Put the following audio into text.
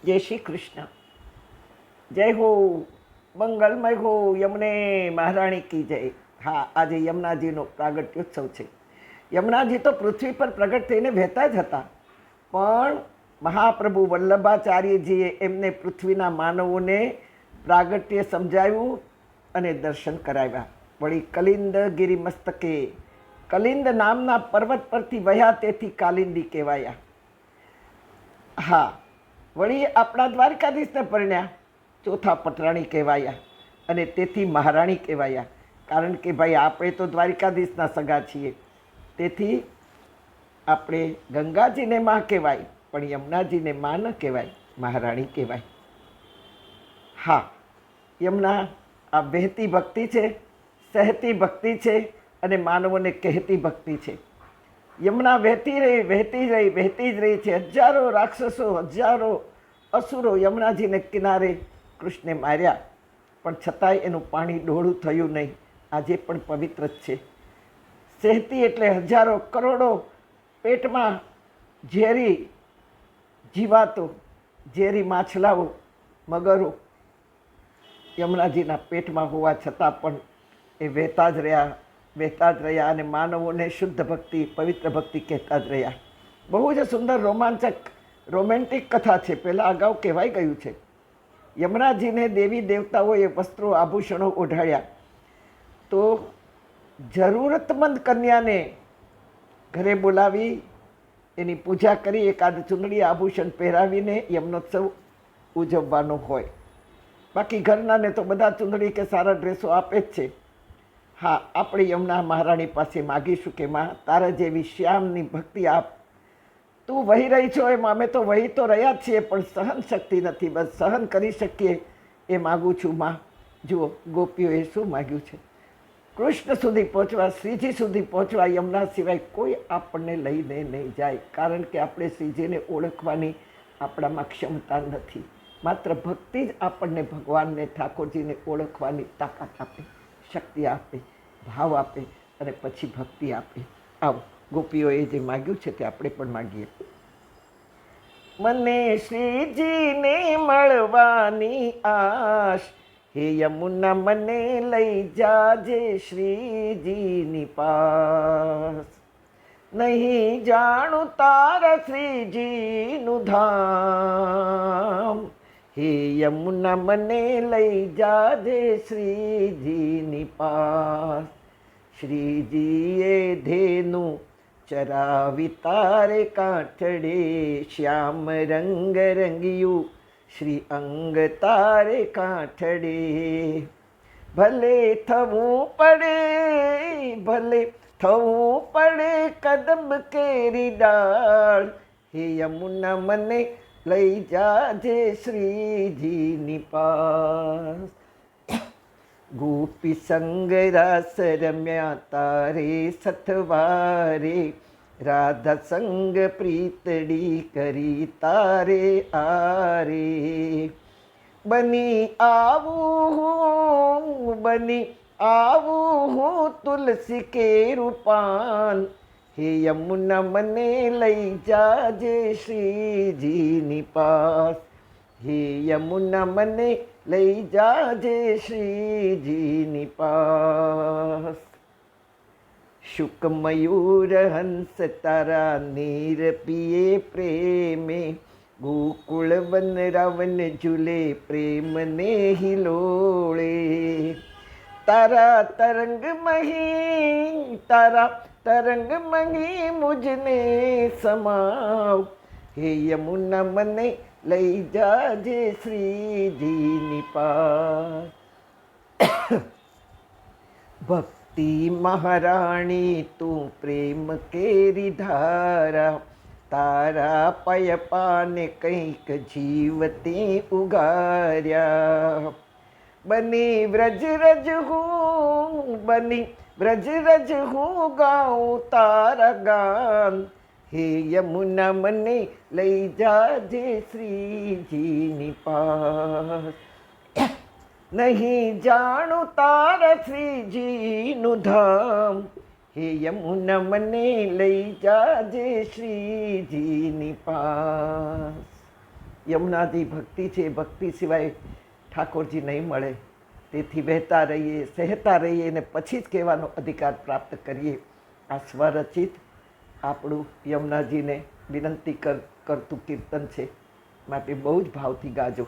જય શ્રી કૃષ્ણ. જય હો, મંગલમય હો, યમને મહારાણી કી જય. હા, આજે યમુનાજીનો પ્રાગટ્યોત્સવ છે. યમુનાજી તો પૃથ્વી પર પ્રગટ થઈને વહેતા જ હતા, પણ મહાપ્રભુ વલ્લભાચાર્યજીએ એમને પૃથ્વીના માનવોને પ્રાગટ્ય સમજાવ્યું અને દર્શન કરાવ્યા. વળી કલિંદ ગિરી મસ્તકે, કલિંદ નામના પર્વત પરથી વહ્યા, તેથી કાલિંદી કહેવાયા. હા, વળી આપણા દ્વારકાધીશને પરણ્યા, ચોથા પટરાણી કહેવાયા અને તેથી મહારાણી કહેવાયા. કારણ કે ભાઈ આપણે તો દ્વારકાધીશના સગા છીએ, તેથી આપણે ગંગાજીને માં કહેવાય, પણ યમુનાજીને માં ન કહેવાય, મહારાણી કહેવાય. હા, યમુના આ વહેતી ભક્તિ છે, સહેતી ભક્તિ છે અને માનવોને કહેતી ભક્તિ છે. યમુના વહેતી રહી, વહેતી રહી, વહેતી જ રહી છે. હજારો રાક્ષસો, હજારો અસુરો યમુનાજીને કિનારે કૃષ્ણે માર્યા, પણ છતાંય એનું પાણી ડોળું થયું નહીં. આજે પણ પવિત્ર જ છે. સહેતી એટલે હજારો કરોડો પેટમાં ઝેરી જીવાતો, ઝેરી માછલાઓ, મગરો યમુનાજીના પેટમાં હોવા છતાં પણ એ વહેતા જ રહ્યા, વહેતા જ રહ્યા અને માનવોને શુદ્ધ ભક્તિ, પવિત્ર ભક્તિ કહેતા જ રહ્યા. બહુ જ સુંદર રોમાંચક રોમેન્ટિક કથા છે. પહેલાં અગાઉ કહેવાઈ ગયું છે. યમુનાજીને દેવી દેવતાઓએ વસ્ત્રો આભૂષણો ઓઢાડ્યા, તો જરૂરતમંદ કન્યાને ઘરે બોલાવી એની પૂજા કરી એકાદ ચૂંદડી આભૂષણ પહેરાવીને યમનોત્સવ ઉજવવાનો હોય. બાકી ઘરનાને તો બધા ચૂંદડી કે સારા ડ્રેસો આપે જ છે. હા, આપણે યમુના મહારાણી પાસે માગીશું કે માં, તારા જેવી શ્યામની ભક્તિ આપ. તું વહી રહી છો એમ અમે તો વહી તો રહ્યા જ છીએ, પણ સહન શક્તિ નથી. બસ સહન કરી શકીએ એ માગું છું માં. જુઓ ગોપીઓએ શું માગ્યું છે. કૃષ્ણ સુધી પહોંચવા, શ્રીજી સુધી પહોંચવા યમુના સિવાય કોઈ આપણને લઈને નહીં જાય. કારણ કે આપણે શ્રીજીને ઓળખવાની આપણામાં ક્ષમતા નથી. માત્ર ભક્તિ જ આપણને ભગવાનને, ઠાકોરજીને ઓળખવાની તાકાત આપે, શક્તિ આપે, ભાવ આપે અને પછી ભક્તિ આપે. આવો, ગોપીઓએ જે માગ્યું છે તે આપણે પણ માગીએ. મને શ્રીજીને મળવાની આશ, હે યમુના મને લઈ જાજે શ્રીજીની પાસ. નહીં જાણું તારા શ્રીજીનું ધામ, હે યમુના મને લઈ જાજે શ્રીજીની પાસ. શ્રીજીએ ધેનું ચરાવી તારે કાંઠડે, શ્યામ રંગ રંગિયું શ્રી અંગ તારે કાંઠડે. ભલે થવું પડે, ભલે થવું પડે કદમ કેરી ડાળ, હે યમુના મને લઈ જાજે શ્રીજીની પાસ. ગોપી સંગ રાસ રમ્યા તારે સથવારે, રાધા સંગ પ્રીતડી કરી તારે આરે. બની આવું હું, બની આવું હું તુલસી કેરું પાન, હે યમુના મને લઈ જાજે શ્રીજીની પાસ. હે યમુના મને લઈ જાજે શ્રીજીની પાસ. શુક મયુર હંસ તારા નીર પીએ પ્રેમે, ગોકુળ વન રાવન ઝૂલે પ્રેમ ને હિલોળે. તારા તરંગ મહી, તારા તરંગ મહી મુજને સમાવ, હે યમુના મને લઈ જાજે શ્રીજીની પાસ. ભક્તિ મહારાણી તું પ્રેમ કેરી ધારા, તારા પય પાને કંઈક જીવતી ઉગાર્યા. બની વ્રજ રજ હું, બની વ્રજ રજ હું ગાઉં તારા ગાન, હે યમુના મને લઈ જાજે શ્રીજીની પાસ. નહીં જાણું તારા શ્રીજીનું ધામ, હે યમુના મને લઈ જાજે શ્રીજીની પાસ. યમુનાજી ભક્તિ છે, ભક્તિ સિવાય ઠાકોરજી નહીં મળે. તેથી વહેતા રહીએ, સહેતા રહીએ અને પછી જ કહેવાનો અધિકાર પ્રાપ્ત કરીએ. આ સ્વરચિત આપણું યમુનાજીને વિનંતી કરતું કીર્તન છે, માટે બહુ જ ભાવથી ગાજો.